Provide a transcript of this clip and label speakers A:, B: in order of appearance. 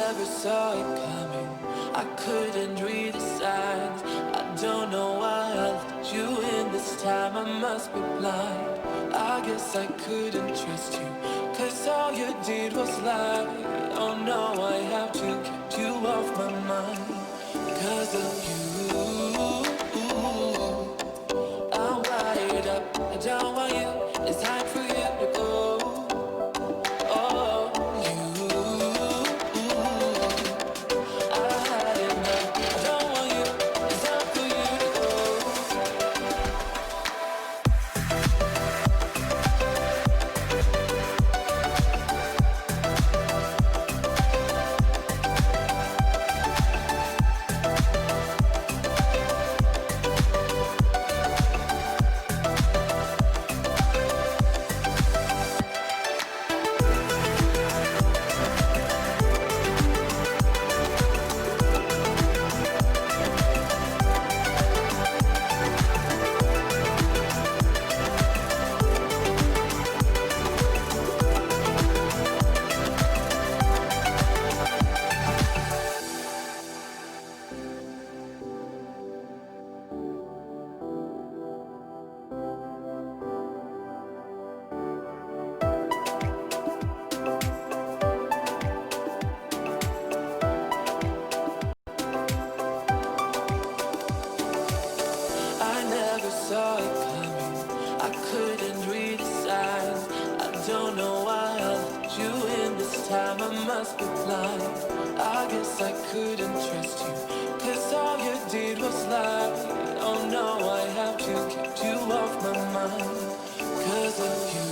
A: never saw it coming. I couldn't read the signs. I don't know why I let you in this time. I must be blind. I guess I couldn't trust you, 'cause all you did was lie. Oh no, I have to keep you off my mind. 'Cause of you, I'm wired up. I don't want you. It's time for you to go. Oh, you, I had enough. I don't want you. It's time for you to go. I never saw it coming. I couldn't read the signs. I don't know why I let you in this time. I must be blind. I guess I couldn't trust you, 'cause all you did was lie. Oh no, I have to keep you off my mind. 'Cause of you,